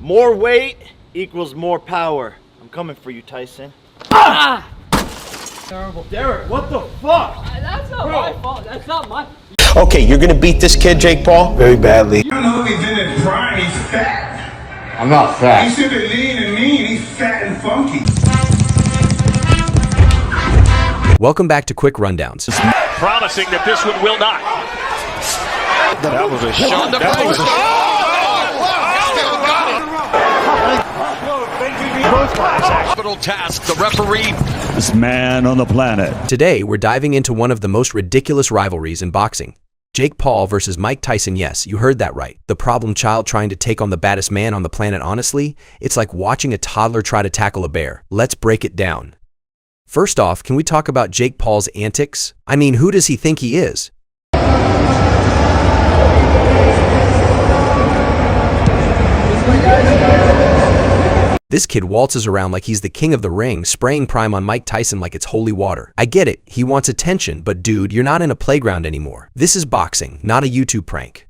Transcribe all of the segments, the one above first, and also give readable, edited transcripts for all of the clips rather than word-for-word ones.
More weight equals more power. I'm coming for you, Tyson. Ah! Terrible. Derek, what the fuck? That's not my fault. That's not my... Okay, you're gonna beat this kid, Jake Paul? Very badly. I know he's in his prime, he's fat. I'm not fat. He should be lean and mean, he's fat and funky. Welcome back to Quick Rundowns. Promising that this one will not. That was a shot. That was a hospital task. The referee. This man on the planet. Today, we're diving into one of the most ridiculous rivalries in boxing. Jake Paul versus Mike Tyson. Yes, you heard that right. The problem child trying to take on the baddest man on the planet. Honestly, it's like watching a toddler try to tackle a bear. Let's break it down. First off, can we talk about Jake Paul's antics? I mean, who does he think he is? This kid waltzes around like he's the king of the ring, spraying prime on Mike Tyson like it's holy water. I get it, he wants attention, but dude, you're not in a playground anymore. This is boxing, not a YouTube prank.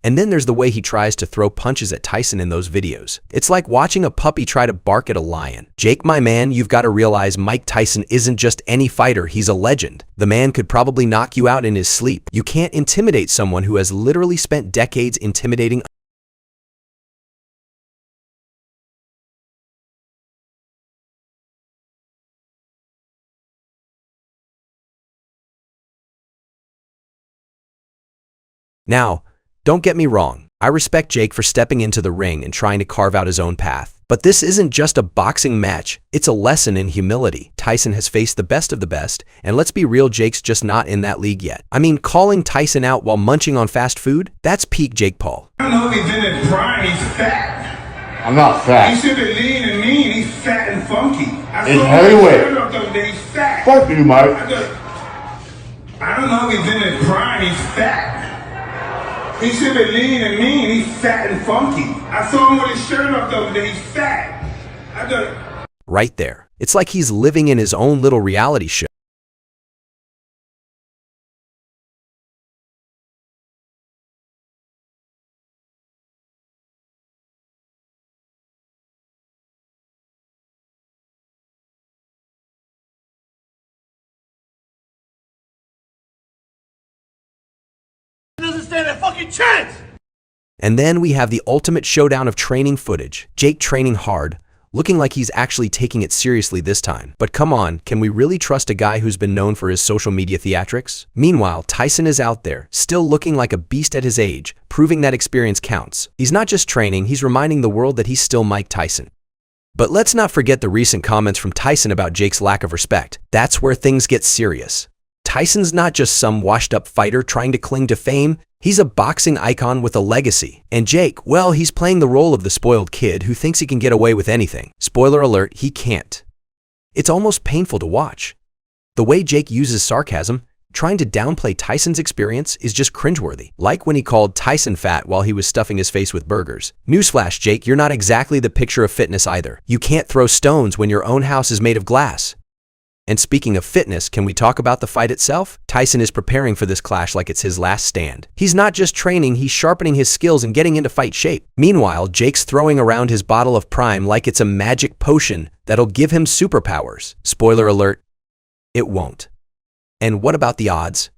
And then there's the way he tries to throw punches at Tyson in those videos. It's like watching a puppy try to bark at a lion. Jake, my man, you've got to realize Mike Tyson isn't just any fighter, he's a legend. The man could probably knock you out in his sleep. You can't intimidate someone who has literally spent decades intimidating. Now, don't get me wrong, I respect Jake for stepping into the ring and trying to carve out his own path. But this isn't just a boxing match, it's a lesson in humility. Tyson has faced the best of the best, and let's be real, Jake's just not in that league yet. I mean, calling Tyson out while munching on fast food? That's peak Jake Paul. I know he's in his prime, he's fat. I'm not fat. He should be lean and mean, he's fat and funky. It's heavyweight. He's fat. Fuck you, Mike. I don't know he's in his prime, he's fat. He should be lean and mean, he's fat and funky. I saw him with his shirt up the other day, he's fat. Right there. It's like he's living in his own little reality show. Doesn't stand a fucking chance! And then we have the ultimate showdown of training footage. Jake training hard, looking like he's actually taking it seriously this time. But come on, can we really trust a guy who's been known for his social media theatrics? Meanwhile, Tyson is out there, still looking like a beast at his age, proving that experience counts. He's not just training, he's reminding the world that he's still Mike Tyson. But let's not forget the recent comments from Tyson about Jake's lack of respect. That's where things get serious. Tyson's not just some washed-up fighter trying to cling to fame. He's a boxing icon with a legacy. And Jake, well, he's playing the role of the spoiled kid who thinks he can get away with anything. Spoiler alert, he can't. It's almost painful to watch. The way Jake uses sarcasm, trying to downplay Tyson's experience, is just cringeworthy. Like when he called Tyson fat while he was stuffing his face with burgers. Newsflash, Jake, you're not exactly the picture of fitness either. You can't throw stones when your own house is made of glass. And speaking of fitness, can we talk about the fight itself? Tyson is preparing for this clash like it's his last stand. He's not just training, he's sharpening his skills and getting into fight shape. Meanwhile, Jake's throwing around his bottle of Prime like it's a magic potion that'll give him superpowers. Spoiler alert, it won't. And what about the odds?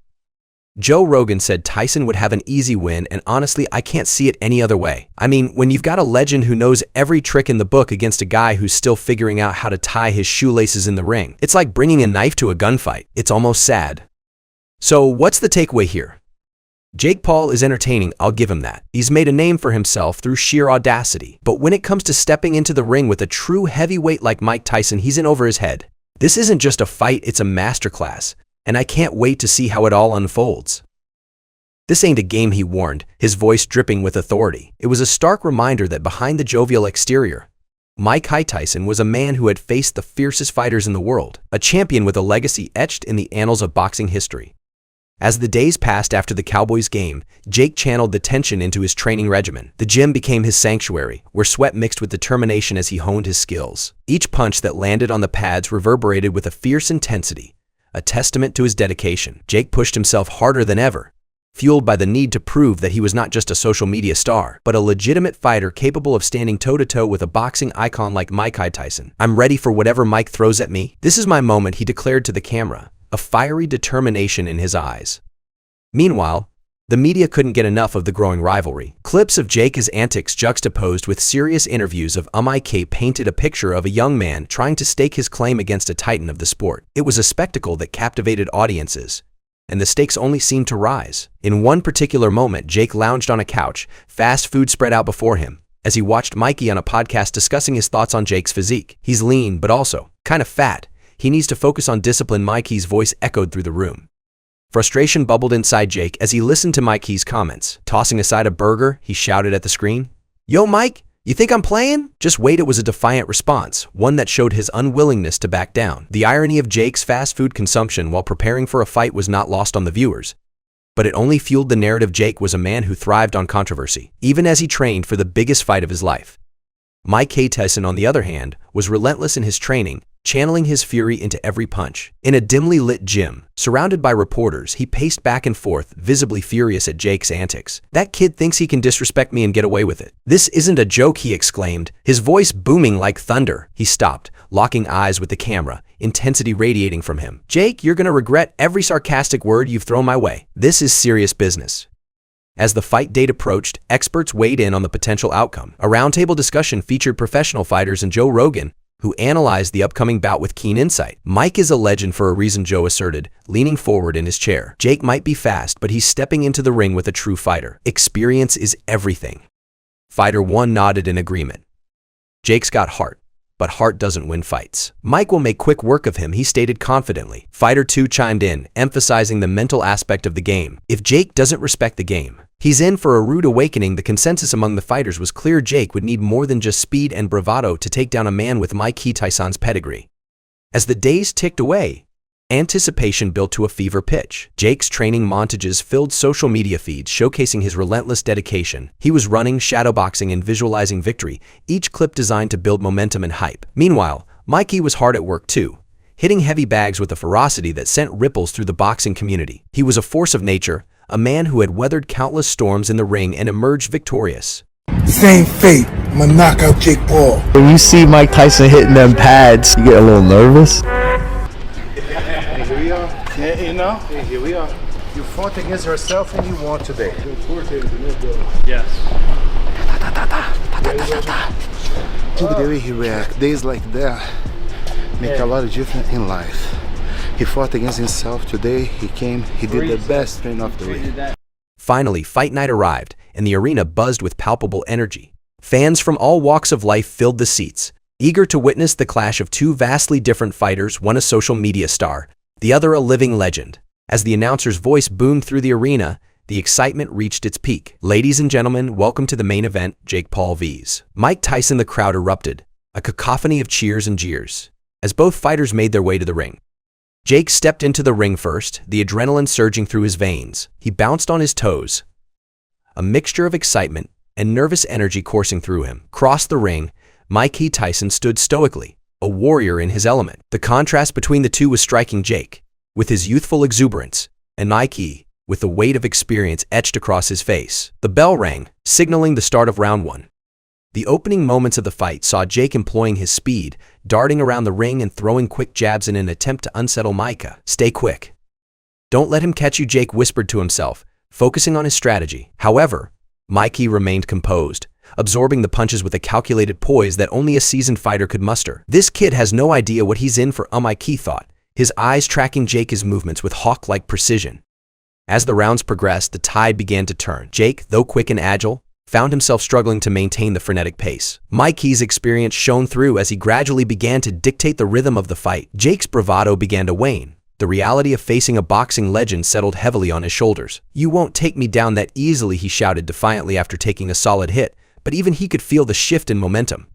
Joe Rogan said Tyson would have an easy win, and honestly, I can't see it any other way. I mean, when you've got a legend who knows every trick in the book against a guy who's still figuring out how to tie his shoelaces in the ring, it's like bringing a knife to a gunfight. It's almost sad. So what's the takeaway here? Jake Paul is entertaining, I'll give him that. He's made a name for himself through sheer audacity. But when it comes to stepping into the ring with a true heavyweight like Mike Tyson, he's in over his head. This isn't just a fight, it's a masterclass. And I can't wait to see how it all unfolds. This ain't a game, he warned, his voice dripping with authority. It was a stark reminder that behind the jovial exterior, Mike Tyson was a man who had faced the fiercest fighters in the world, a champion with a legacy etched in the annals of boxing history. As the days passed after the Cowboys game, Jake channeled the tension into his training regimen. The gym became his sanctuary, where sweat mixed with determination as he honed his skills. Each punch that landed on the pads reverberated with a fierce intensity, a testament to his dedication. Jake pushed himself harder than ever, fueled by the need to prove that he was not just a social media star, but a legitimate fighter capable of standing toe-to-toe with a boxing icon like Mike Tyson. "I'm ready for whatever Mike throws at me. This is my moment," he declared to the camera, a fiery determination in his eyes. Meanwhile, the media couldn't get enough of the growing rivalry. Clips of Jake's antics juxtaposed with serious interviews of Mike painted a picture of a young man trying to stake his claim against a titan of the sport. It was a spectacle that captivated audiences, and the stakes only seemed to rise. In one particular moment, Jake lounged on a couch, fast food spread out before him, as he watched Mikey on a podcast discussing his thoughts on Jake's physique. "He's lean, but also kind of fat. He needs to focus on discipline," Mikey's voice echoed through the room. Frustration bubbled inside Jake as he listened to Mikey's comments. Tossing aside a burger, he shouted at the screen, "Yo, Mike, you think I'm playing?" Just wait, it was a defiant response, one that showed his unwillingness to back down. The irony of Jake's fast food consumption while preparing for a fight was not lost on the viewers, but it only fueled the narrative. Jake was a man who thrived on controversy, even as he trained for the biggest fight of his life. Mike Tyson, on the other hand, was relentless in his training, channeling his fury into every punch. In a dimly lit gym, surrounded by reporters, he paced back and forth, visibly furious at Jake's antics. "That kid thinks he can disrespect me and get away with it. This isn't a joke," he exclaimed, his voice booming like thunder. He stopped, locking eyes with the camera, intensity radiating from him. "Jake, you're gonna regret every sarcastic word you've thrown my way. This is serious business." As the fight date approached, experts weighed in on the potential outcome. A roundtable discussion featured professional fighters and Joe Rogan, who analyzed the upcoming bout with keen insight. "Mike is a legend for a reason," Joe asserted, leaning forward in his chair. "Jake might be fast, but he's stepping into the ring with a true fighter. Experience is everything." Fighter 1 nodded in agreement. "Jake's got heart, but heart doesn't win fights. Mike will make quick work of him," he stated confidently. Fighter 2 chimed in, emphasizing the mental aspect of the game. "If Jake doesn't respect the game, he's in for a rude awakening." The consensus among the fighters was clear: Jake would need more than just speed and bravado to take down a man with Mike Tyson's pedigree. As the days ticked away, anticipation built to a fever pitch. Jake's training montages filled social media feeds, showcasing his relentless dedication. He was running, shadowboxing, and visualizing victory, each clip designed to build momentum and hype. Meanwhile, Mikey was hard at work too, hitting heavy bags with a ferocity that sent ripples through the boxing community. He was a force of nature, a man who had weathered countless storms in the ring and emerged victorious. Same fate. I'm gonna knock out Jake Paul. When you see Mike Tyson hitting them pads, you get a little nervous. Here we are. Yeah, you know? Here we are. You fought against yourself and you won today. Yes. Look at the way he reacts. Days like that make a lot of difference in life. He fought against himself today. He came, he did the best train of the week. Finally, fight night arrived, and the arena buzzed with palpable energy. Fans from all walks of life filled the seats, eager to witness the clash of two vastly different fighters, one a social media star, the other a living legend. As the announcer's voice boomed through the arena, the excitement reached its peak. "Ladies and gentlemen, welcome to the main event, Jake Paul vs. Mike Tyson." The crowd erupted, a cacophony of cheers and jeers, as both fighters made their way to the ring. Jake stepped into the ring first, the adrenaline surging through his veins. He bounced on his toes, a mixture of excitement and nervous energy coursing through him. Across the ring, Mike Tyson stood stoically, a warrior in his element. The contrast between the two was striking. Jake, with his youthful exuberance, and Mike, with the weight of experience etched across his face. The bell rang, signaling the start of round 1. The opening moments of the fight saw Jake employing his speed, darting around the ring and throwing quick jabs in an attempt to unsettle Micah. "Stay quick. Don't let him catch you," Jake whispered to himself, focusing on his strategy. However, Mikey remained composed, absorbing the punches with a calculated poise that only a seasoned fighter could muster. "This kid has no idea what he's in for," Mikey thought, his eyes tracking Jake's movements with hawk-like precision. As the rounds progressed, the tide began to turn. Jake, though quick and agile, found himself struggling to maintain the frenetic pace. Mikey's experience shone through as he gradually began to dictate the rhythm of the fight. Jake's bravado began to wane. The reality of facing a boxing legend settled heavily on his shoulders. "You won't take me down that easily," he shouted defiantly after taking a solid hit, but even he could feel the shift in momentum.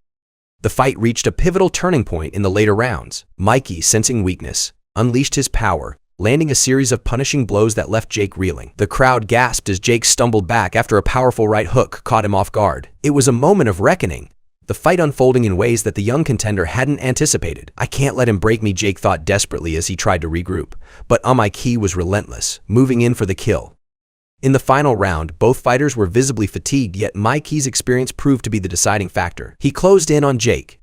The fight reached a pivotal turning point in the later rounds. Mikey, sensing weakness, unleashed his power, landing a series of punishing blows that left Jake reeling. The crowd gasped as Jake stumbled back after a powerful right hook caught him off guard. It was a moment of reckoning, the fight unfolding in ways that the young contender hadn't anticipated. "I can't let him break me," Jake thought desperately as he tried to regroup. But Mike was relentless, moving in for the kill. In the final round, both fighters were visibly fatigued, yet Mike's experience proved to be the deciding factor. He closed in on Jake,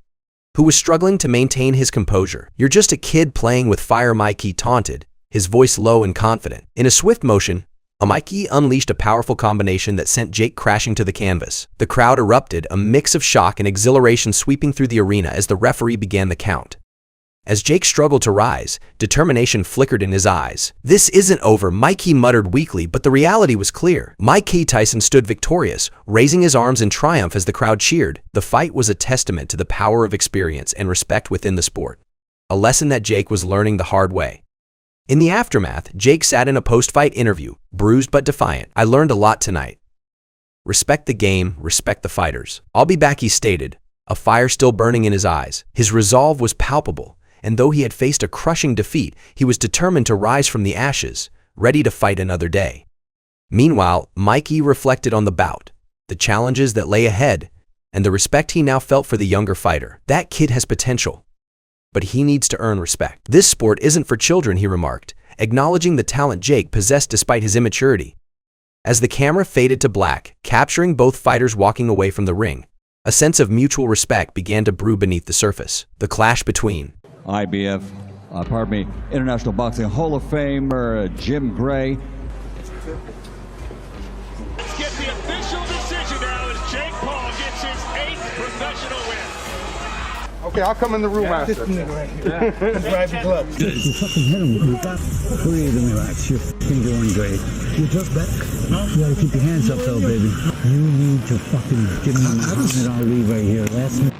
who was struggling to maintain his composure. "You're just a kid playing with fire," Mike taunted, his voice low and confident. In a swift motion, Mike unleashed a powerful combination that sent Jake crashing to the canvas. The crowd erupted, a mix of shock and exhilaration sweeping through the arena as the referee began the count. As Jake struggled to rise, determination flickered in his eyes. "This isn't over," Mike muttered weakly, but the reality was clear. Mike Tyson stood victorious, raising his arms in triumph as the crowd cheered. The fight was a testament to the power of experience and respect within the sport, a lesson that Jake was learning the hard way. In the aftermath, Jake sat in a post-fight interview, bruised but defiant. "I learned a lot tonight. Respect the game, respect the fighters. I'll be back," he stated, a fire still burning in his eyes. His resolve was palpable, and though he had faced a crushing defeat, he was determined to rise from the ashes, ready to fight another day. Meanwhile, Mike reflected on the bout, the challenges that lay ahead, and the respect he now felt for the younger fighter. "That kid has potential, but he needs to earn respect. This sport isn't for children," he remarked, acknowledging the talent Jake possessed despite his immaturity. As the camera faded to black, capturing both fighters walking away from the ring, a sense of mutual respect began to brew beneath the surface. The clash between International Boxing Hall of Famer Jim Gray. Let's get the official decision now as Jake Paul gets his 8th professional win. Okay, I'll come in the room after. This nigga right here. Grab the gloves. You fucking hit him with that. Breathe and relax. You're fucking doing great. You're just back. You gotta keep your hands up though, baby. You need to fucking give me Muhammad Ali right here. Last minute.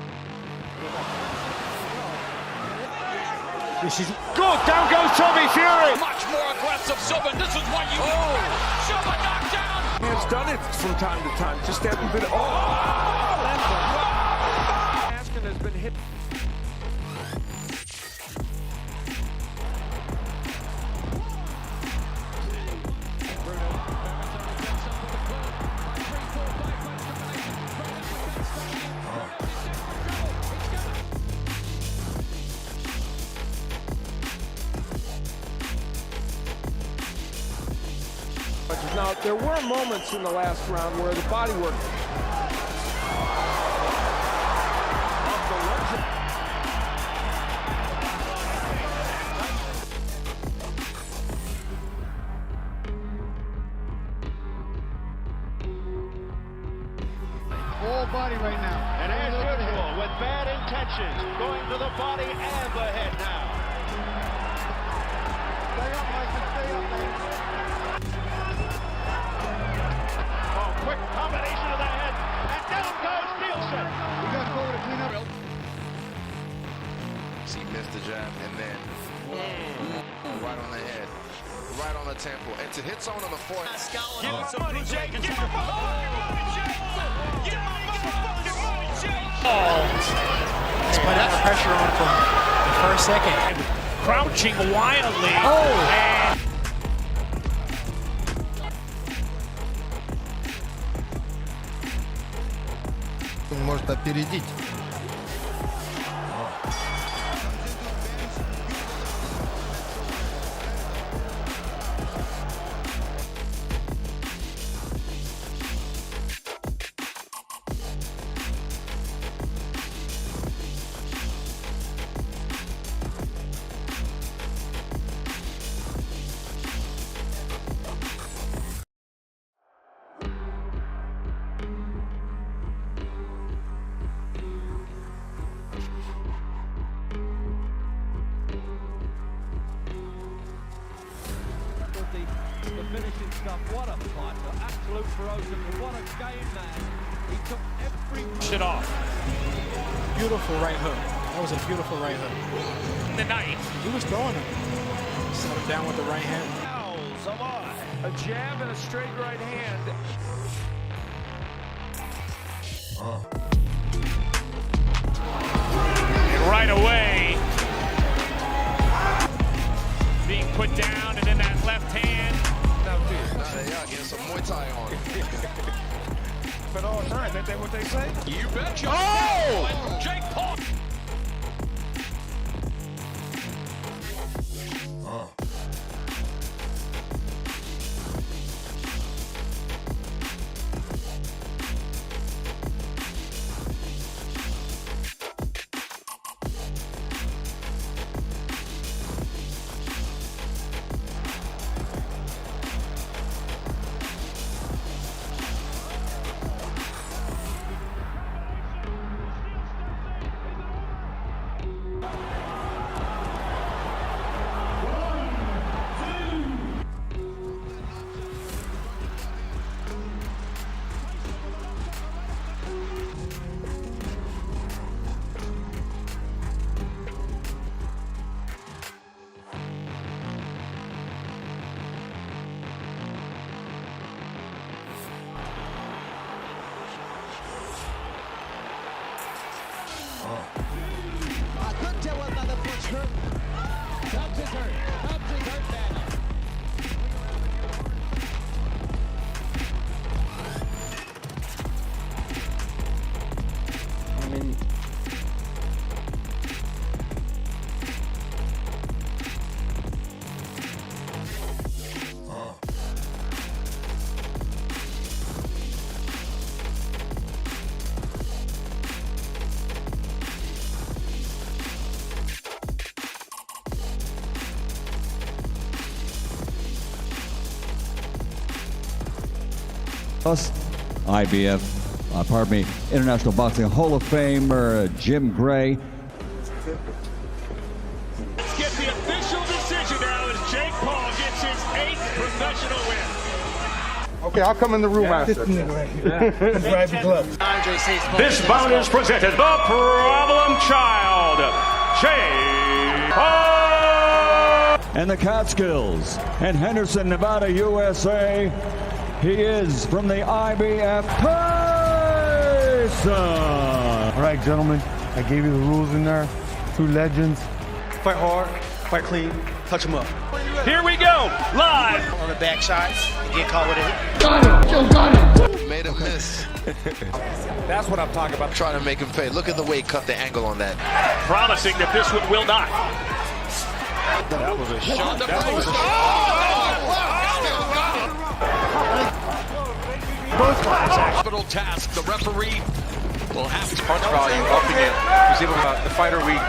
This is good. Down goes Tommy Fury. Much more aggressive, Southern. This is what you Southern knocked down. He has done it from time to time. Just haven't been. Askin has been hit. Now, there were moments in the last round where the body work. Full body right now. And as usual, with bad intentions, going to the body and the head now. Stay up, Mike. Stay up, man. Quick combination of the head, and down goes Nielsen. We got to go to clean up. He missed the jab, and then right on the head, right on the temple, and to hit someone on the forehead. Give him some money, Jake. Give him money, Jake. Give my motherfucking money, Jake. He's put out the pressure on from the first second. Crouching wildly. And Он может опередить. The finishing stuff, what a fighter, absolute ferocity, what a game man. He took every shit off. Beautiful right hook. That was a beautiful right hook. The night. He was throwing him. Set him down with the right hand. Fouls alive. A jab and a straight right hand. And right away, being put down, and then that left hand. Now they are getting some Muay Thai on. But all time, ain't that what they say? You betcha. Oh! From Jake Paul. I couldn't tell whether or not that punch hurt. Tubbs is hurt. Tubbs is hurt badly. I mean, IBF, International Boxing Hall of Famer Jim Gray. Let's get the official decision now as Jake Paul gets his 8th professional win. Okay, I'll come in the room after. This nigga right here. He's driving gloves. This bout is presented the Problem Child, Jake Paul. And the Catskills in Henderson, Nevada, USA. He is from the IBF, Tyson. All right, gentlemen, I gave you the rules in there. 2 legends. Fight hard, fight clean, touch him up. Here we go, live. On the back shots, get caught with it. Made him miss. That's what I'm talking about. Trying to make him pay. Look at the way he cut the angle on that. Promising that this one will not. That was a shot. Capital task. The referee will have to punch volume up again. Was able the fighter week.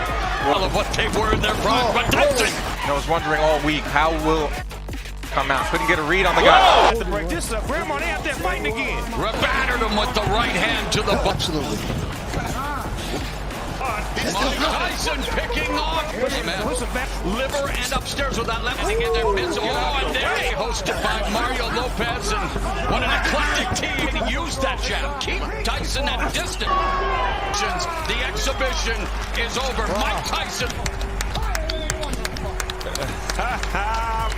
All of what they were in their prime, but Tyson. I was wondering all week how will come out. Couldn't get a read on the guy. To break this up, Grandma, they out there fighting again. Battered him with the right hand to the butt. Absolutely. Mike Tyson picking off. Liver and upstairs with that left hand again. There, Vince. Oh, and there, hosted by Mario Lopez, and what an eclectic team. He used that jab. Keep Tyson at distance. The exhibition is over. Mike Tyson.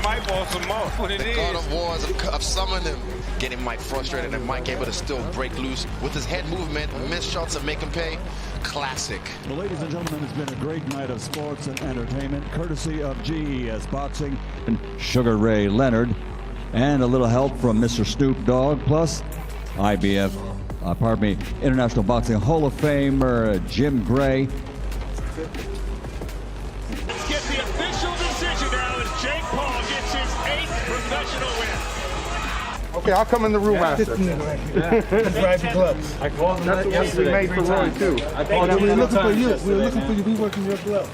Mike wants some more. What it The is. God of Wars have summoned him. Getting Mike frustrated and Mike able to still break loose with his head movement, miss shots and make him pay. Classic. Well, ladies and gentlemen, it's been a great night of sports and entertainment, courtesy of GES Boxing and Sugar Ray Leonard, and a little help from Mr. Snoop Dogg, plus IBF, International Boxing Hall of Famer Jim Gray. Let's get the official decision now as Jake Paul gets his 8th professional win. Okay, I'll come in the room after. This nigga right here. He's driving gloves. I called him That's the one we made for Roy, too. We're looking for you. We're looking for you. We working your gloves.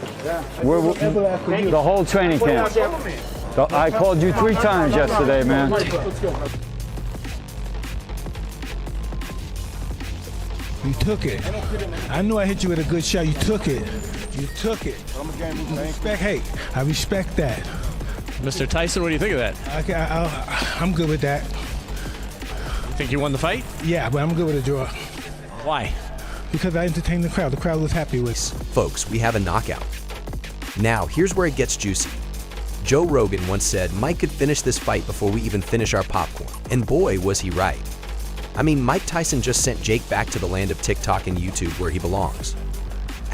The whole training camp. So I called you 3 times yesterday, man. You took it. I knew I hit you with a good shot. You took it. You took it. I respect that. Mr. Tyson, what do you think of that? I'm good with that. You think you won the fight? Yeah, but I'm good with a draw. Why? Because I entertained the crowd. The crowd was happy with. Folks, we have a knockout. Now, here's where it gets juicy. Joe Rogan once said Mike could finish this fight before we even finish our popcorn. And boy, was he right. I mean, Mike Tyson just sent Jake back to the land of TikTok and YouTube where he belongs.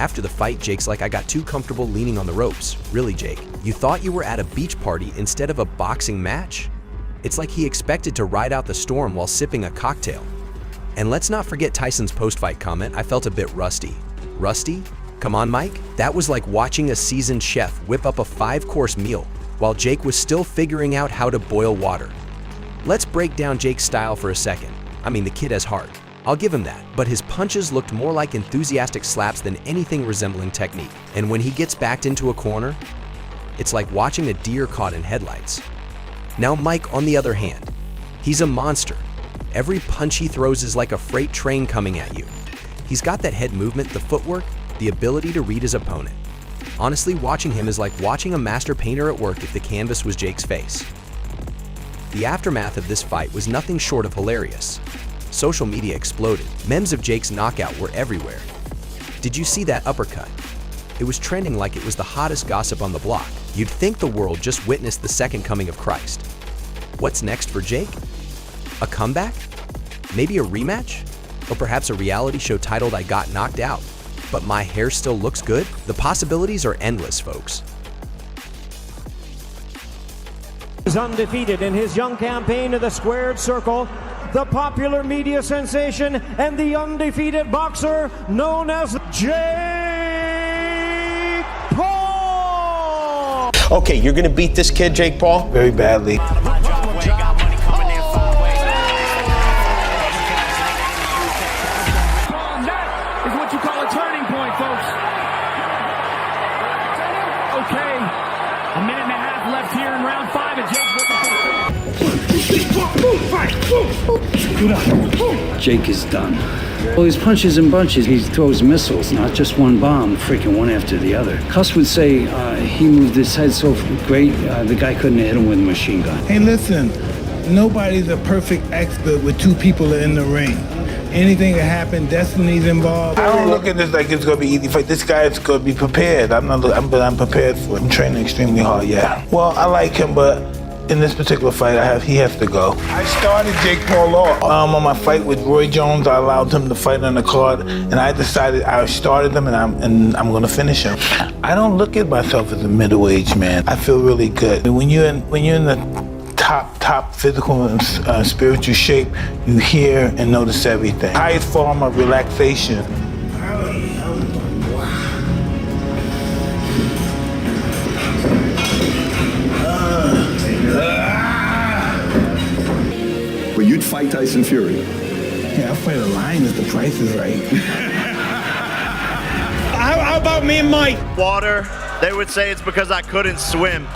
After the fight, Jake's like, I got too comfortable leaning on the ropes. Really, Jake? You thought you were at a beach party instead of a boxing match? It's like he expected to ride out the storm while sipping a cocktail. And let's not forget Tyson's post-fight comment, I felt a bit rusty. Rusty? Come on, Mike? That was like watching a seasoned chef whip up a 5-course meal while Jake was still figuring out how to boil water. Let's break down Jake's style for a second. I mean, the kid has heart. I'll give him that, but his punches looked more like enthusiastic slaps than anything resembling technique. And when he gets backed into a corner, it's like watching a deer caught in headlights. Now Mike, on the other hand, he's a monster. Every punch he throws is like a freight train coming at you. He's got that head movement, the footwork, the ability to read his opponent. Honestly, watching him is like watching a master painter at work if the canvas was Jake's face. The aftermath of this fight was nothing short of hilarious. Social media exploded. Memes of Jake's knockout were everywhere. Did you see that uppercut? It was trending like it was the hottest gossip on the block. You'd think the world just witnessed the second coming of Christ. What's next for Jake? A comeback? Maybe a rematch? Or perhaps a reality show titled I Got Knocked Out, but my hair still looks good? The possibilities are endless, folks. Is undefeated in his young campaign of the Squared Circle, the popular media sensation and the undefeated boxer known as Jake Paul. Okay, you're gonna beat this kid, Jake Paul? Very badly. Is what you call a turning point, folks. Okay, a minute and a half left here in round 5, and Jake's Jake is done. Well, he's punches and bunches. He throws missiles, not just one bomb, freaking one after the other. Cuss would say he moved his head so great, the guy couldn't hit him with a machine gun. Hey, listen, nobody's a perfect expert with 2 people in the ring. Anything can happen, destiny's involved. I don't look at this like it's gonna be easy fight. This guy's gonna be prepared. I'm prepared for it. I'm training extremely hard, yeah. Well, I like him, but in this particular fight, he has to go. I started Jake Paul off. On my fight with Roy Jones, I allowed him to fight on the card, and I decided I started him, and I'm gonna finish him. I don't look at myself as a middle-aged man. I feel really good. When you're in the top physical and spiritual shape, you hear and notice everything. Highest form of relaxation. But you'd fight Tyson Fury. Yeah, I'll fight a lion if the price is right. How about me and Mike? Water, they would say it's because I couldn't swim.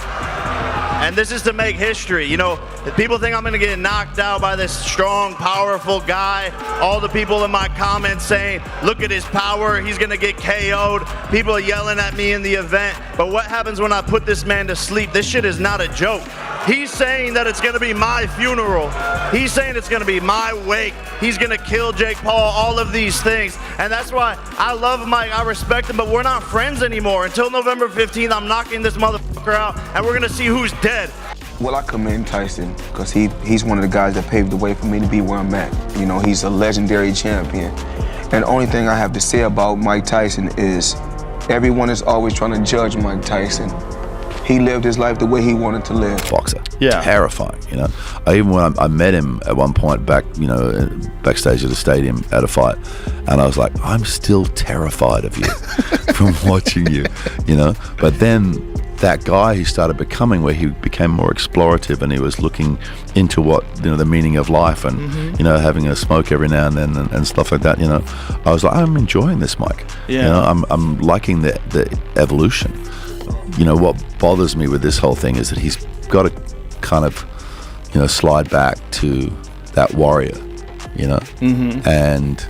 And this is to make history. You know, if people think I'm gonna get knocked out by this strong, powerful guy, all the people in my comments saying, look at his power, he's gonna get KO'd. People are yelling at me in the event. But what happens when I put this man to sleep? This shit is not a joke. He's saying that it's gonna be my funeral. He's saying it's gonna be my wake. He's gonna kill Jake Paul, all of these things. And that's why I love Mike, I respect him, but we're not friends anymore. Until November 15th, I'm knocking this motherfucker out, and we're gonna see who's dead. Well, I commend Tyson because he's one of the guys that paved the way for me to be where I'm at. You know, he's a legendary champion. And the only thing I have to say about Mike Tyson is everyone is always trying to judge Mike Tyson. He lived his life the way he wanted to live. Boxer, terrifying. You know, even when I met him at one point backstage at the stadium at a fight, and I was like, I'm still terrified of you from watching you. You know, but then that guy he started becoming, where he became more explorative and he was looking into what the meaning of life and having a smoke every now and then and stuff like that. You know, I was like, I'm enjoying this, Mike. Yeah. You know, I'm liking the evolution. You know, what bothers me with this whole thing is that he's got to kind of, slide back to that warrior, and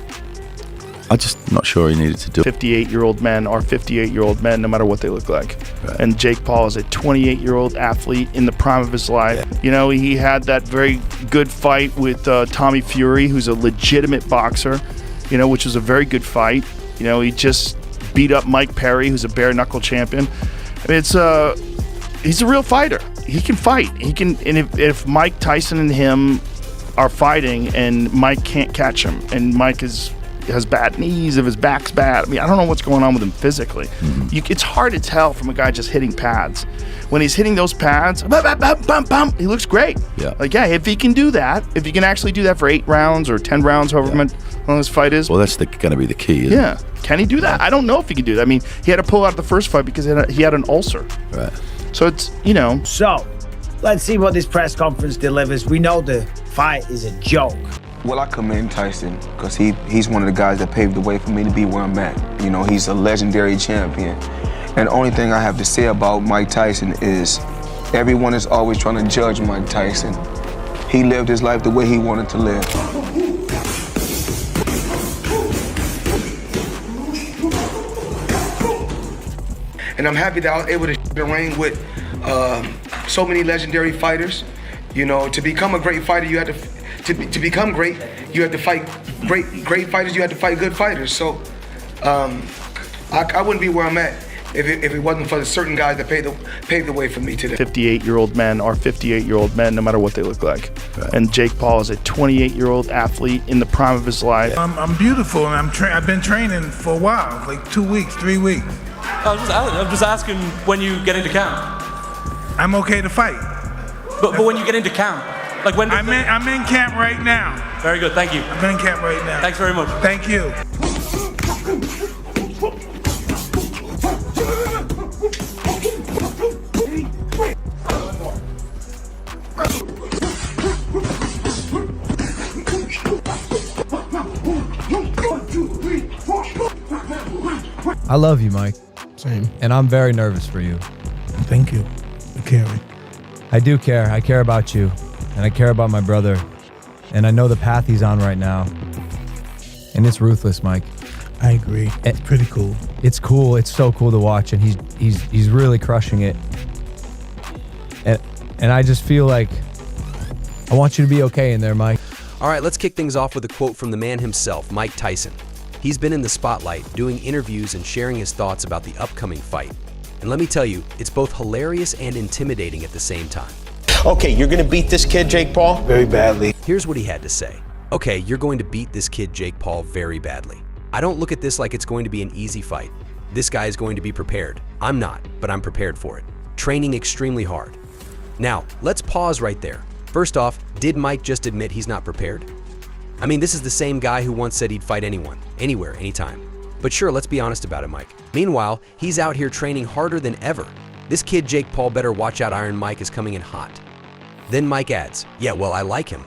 I'm just not sure he needed to do it. 58-year-old men are 58-year-old men no matter what they look like. Right. And Jake Paul is a 28-year-old athlete in the prime of his life. Yeah. You know, he had that very good fight with Tommy Fury, who's a legitimate boxer, which was a very good fight. He just beat up Mike Perry, who's a bare-knuckle champion. I mean, he's a real fighter. He can fight. And if Mike Tyson and him are fighting and Mike can't catch him, and Mike is has bad knees, if his back's bad. I mean, I don't know what's going on with him physically. It's hard to tell from a guy just hitting pads. When he's hitting those pads, he looks great. Yeah. Like, yeah, if he can do that, if he can actually do that for 8 rounds or 10 rounds, however long this fight is. Well, that's going to be the key, isn't it? Can he do that? I don't know if he can do that. I mean, he had to pull out of the first fight because he had an ulcer. Right. So it's, you know. So, let's see what this press conference delivers. We know the fight is a joke. Well, I commend Tyson because he's one of the guys that paved the way for me to be where I'm at. You know, he's a legendary champion. And the only thing I have to say about Mike Tyson is everyone is always trying to judge Mike Tyson. He lived his life the way he wanted to live. And I'm happy that I was able to the ring with so many legendary fighters. You know, to become a great fighter, you had to become great. You had to fight great fighters. You had to fight good fighters. So I wouldn't be where I'm at if it wasn't for the certain guys that paved the way for me today. 58-year-old men are 58-year-old men, no matter what they look like. Right. And Jake Paul is a 28-year-old athlete in the prime of his life. I'm beautiful, and I've been training for a while, like 2 weeks, 3 weeks. I'm just asking when you get into camp. I'm okay to fight. But when you get into camp, like when? I'm in camp right now. Very good, thank you. I'm in camp right now. Thanks very much. Thank you. I love you, Mike. Same. And I'm very nervous for you. Thank you for caring. I do care. I care about you. And I care about my brother. And I know the path he's on right now. And it's ruthless, Mike. I agree. It's pretty cool. It's cool. It's so cool to watch. And he's really crushing it. And I just feel like I want you to be okay in there, Mike. All right, let's kick things off with a quote from the man himself, Mike Tyson. He's been in the spotlight, doing interviews and sharing his thoughts about the upcoming fight. And let me tell you, it's both hilarious and intimidating at the same time. Okay, you're gonna beat this kid, Jake Paul? Very badly. Here's what he had to say. Okay, you're going to beat this kid, Jake Paul, very badly. I don't look at this like it's going to be an easy fight. This guy is going to be prepared. I'm not, but I'm prepared for it. Training extremely hard. Now, let's pause right there. First off, did Mike just admit he's not prepared? I mean, this is the same guy who once said he'd fight anyone, anywhere, anytime. But sure, let's be honest about it, Mike. Meanwhile, he's out here training harder than ever. This kid, Jake Paul, better watch out, Iron Mike is coming in hot. Then Mike adds, yeah, well, I like him.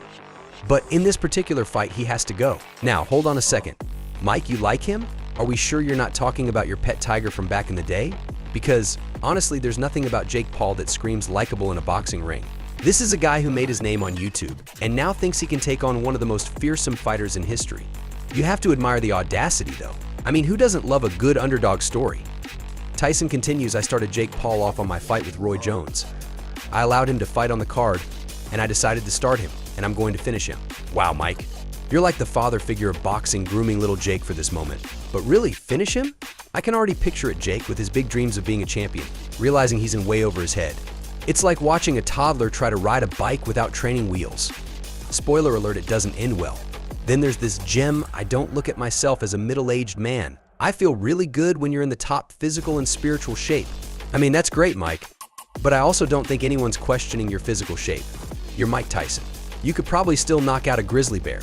But in this particular fight, he has to go. Now, hold on a second. Mike, you like him? Are we sure you're not talking about your pet tiger from back in the day? Because, honestly, there's nothing about Jake Paul that screams likable in a boxing ring. This is a guy who made his name on YouTube, and now thinks he can take on one of the most fearsome fighters in history. You have to admire the audacity, though. I mean, who doesn't love a good underdog story? Tyson continues, I started Jake Paul off on my fight with Roy Jones. I allowed him to fight on the card, and I decided to start him, and I'm going to finish him. Wow, Mike. You're like the father figure of boxing grooming little Jake for this moment. But really, finish him? I can already picture it, Jake, with his big dreams of being a champion, realizing he's in way over his head. It's like watching a toddler try to ride a bike without training wheels. Spoiler alert, it doesn't end well. Then there's this gem, I don't look at myself as a middle-aged man. I feel really good when you're in the top physical and spiritual shape. I mean, that's great, Mike. But I also don't think anyone's questioning your physical shape. You're Mike Tyson. You could probably still knock out a grizzly bear.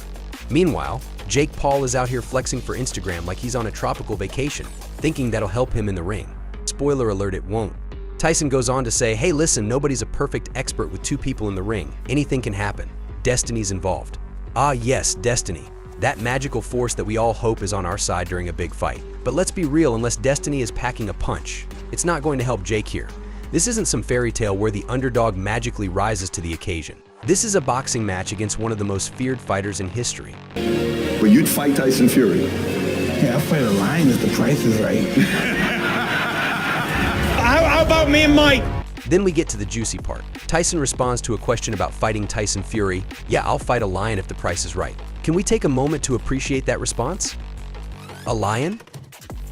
Meanwhile, Jake Paul is out here flexing for Instagram like he's on a tropical vacation, thinking that'll help him in the ring. Spoiler alert, it won't. Tyson goes on to say, hey, listen, nobody's a perfect expert with 2 people in the ring. Anything can happen. Destiny's involved. Ah, yes, destiny. That magical force that we all hope is on our side during a big fight. But let's be real, unless destiny is packing a punch, it's not going to help Jake here. This isn't some fairy tale where the underdog magically rises to the occasion. This is a boxing match against one of the most feared fighters in history. But you'd fight Tyson Fury. Yeah, I'll fight a lion if the price is right. How about me and Mike? Then we get to the juicy part. Tyson responds to a question about fighting Tyson Fury. Yeah, I'll fight a lion if the price is right. Can we take a moment to appreciate that response? A lion?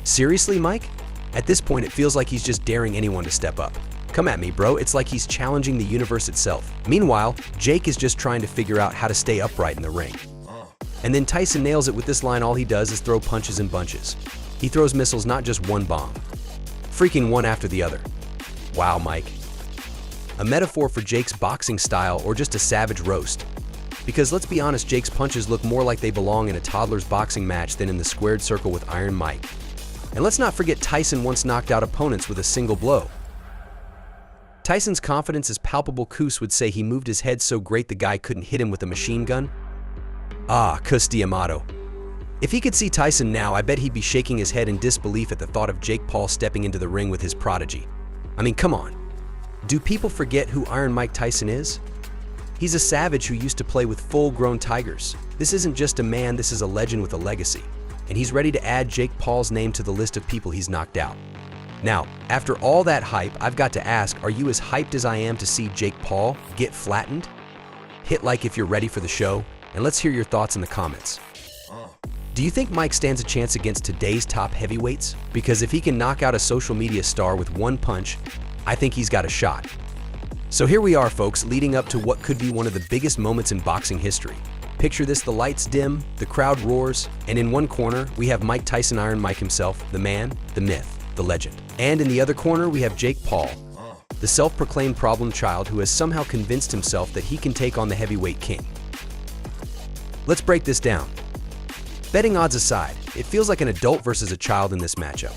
Seriously, Mike? At this point, it feels like he's just daring anyone to step up. Come at me, bro. It's like he's challenging the universe itself. Meanwhile, Jake is just trying to figure out how to stay upright in the ring. And then Tyson nails it with this line. All he does is throw punches in bunches. He throws missiles, not just one bomb. Freaking one after the other. Wow, Mike. A metaphor for Jake's boxing style or just a savage roast. Because let's be honest, Jake's punches look more like they belong in a toddler's boxing match than in the squared circle with Iron Mike. And let's not forget Tyson once knocked out opponents with a single blow. Tyson's confidence is palpable. Coos would say he moved his head so great the guy couldn't hit him with a machine gun. Ah, Cus D'Amato. If he could see Tyson now, I bet he'd be shaking his head in disbelief at the thought of Jake Paul stepping into the ring with his prodigy. I mean, come on. Do people forget who Iron Mike Tyson is? He's a savage who used to play with full-grown tigers. This isn't just a man, this is a legend with a legacy. And he's ready to add Jake Paul's name to the list of people he's knocked out. Now, after all that hype, I've got to ask, are you as hyped as I am to see Jake Paul get flattened? Hit like if you're ready for the show, and let's hear your thoughts in the comments. Do you think Mike stands a chance against today's top heavyweights? Because if he can knock out a social media star with one punch, I think he's got a shot. So here we are, folks, leading up to what could be one of the biggest moments in boxing history. Picture this, the lights dim, the crowd roars, and in one corner, we have Mike Tyson, Iron Mike himself, the man, the myth, the legend. And in the other corner, we have Jake Paul, the self-proclaimed problem child who has somehow convinced himself that he can take on the heavyweight king. Let's break this down. Betting odds aside, it feels like an adult versus a child in this matchup.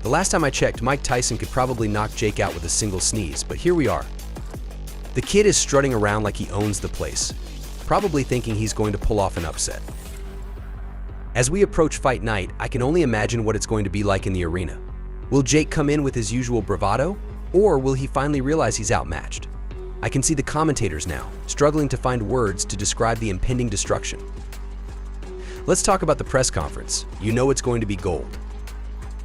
The last time I checked, Mike Tyson could probably knock Jake out with a single sneeze, but here we are. The kid is strutting around like he owns the place, probably thinking he's going to pull off an upset. As we approach fight night, I can only imagine what it's going to be like in the arena. Will Jake come in with his usual bravado, or will he finally realize he's outmatched? I can see the commentators now, struggling to find words to describe the impending destruction. Let's talk about the press conference. You know it's going to be gold.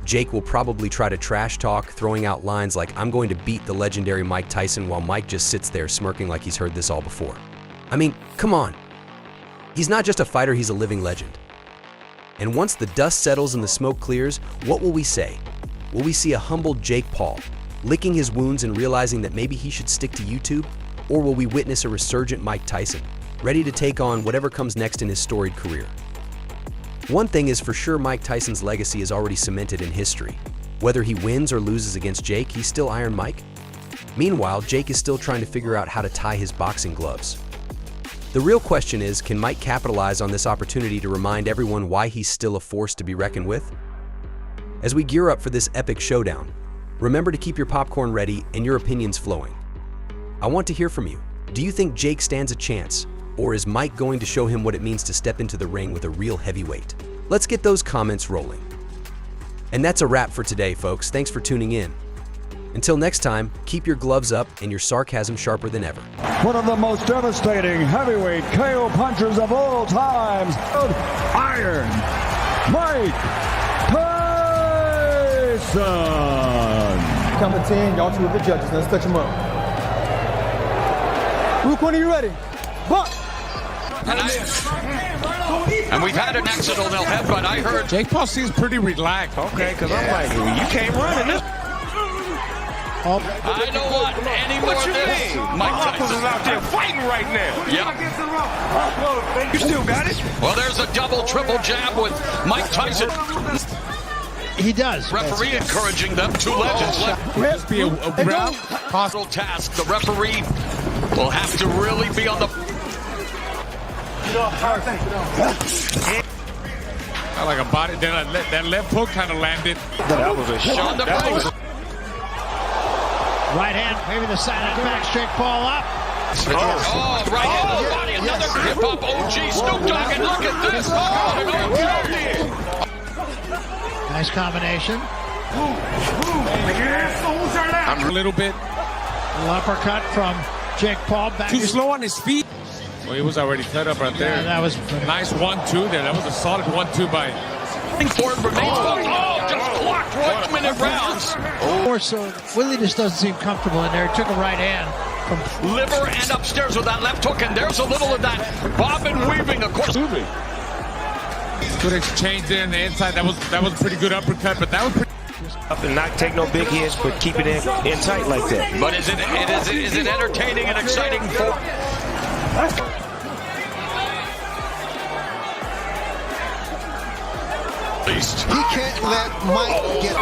Jake will probably try to trash talk, throwing out lines like, "I'm going to beat the legendary Mike Tyson," while Mike just sits there smirking like he's heard this all before. I mean, come on. He's not just a fighter, he's a living legend. And once the dust settles and the smoke clears, what will we say? Will we see a humbled Jake Paul, licking his wounds and realizing that maybe he should stick to YouTube? Or will we witness a resurgent Mike Tyson, ready to take on whatever comes next in his storied career? One thing is for sure, Mike Tyson's legacy is already cemented in history. Whether he wins or loses against Jake, he's still Iron Mike. Meanwhile, Jake is still trying to figure out how to tie his boxing gloves. The real question is, can Mike capitalize on this opportunity to remind everyone why he's still a force to be reckoned with? As we gear up for this epic showdown, remember to keep your popcorn ready and your opinions flowing. I want to hear from you. Do you think Jake stands a chance? Or is Mike going to show him what it means to step into the ring with a real heavyweight? Let's get those comments rolling. And that's a wrap for today, folks. Thanks for tuning in. Until next time, keep your gloves up and your sarcasm sharper than ever. One of the most devastating heavyweight KO punchers of all times, Iron Mike Tyson. Count to 10, y'all two are the judges. Let's touch them up. Luke, when are you ready? Buck! And we've had an accidental headbutt. I heard Jake Paul seems pretty relaxed. Okay, because I'm like, you can't run in this. I don't want any more of this. Mike Tyson is out there fighting right now. Yeah. You still got it? Well, there's a double, triple jab with Mike Tyson. He does. Referee encouraging them. Two legends left. Will this be a round? Hostile task. The referee will have to really be on the... I like a body. Then that left hook kind of landed. That was a shot. Right hand, maybe the side of back, Jake Paul up. Oh, right hand to the body. Another hip-hop OG Snoop Dogg. And look at this. Nice combination. I'm a little bit. Uppercut from Jake Paul. Back Too slow on his feet. Well, he was already cut up right there. Yeah, that was nice 1-2 there. That was a solid 1-2 by. Forward remains. Oh, just blocked 1 minute rounds. So Willie just doesn't seem comfortable in there. He took a right hand from liver and upstairs with that left hook, and there's a little of that bobbing weaving, of course. Good exchange there in the inside. That was a pretty good uppercut, but that was pretty. Up and not take no big hits, but keep it in tight like that. But is it entertaining and exciting for? Least. He can't let Mike get.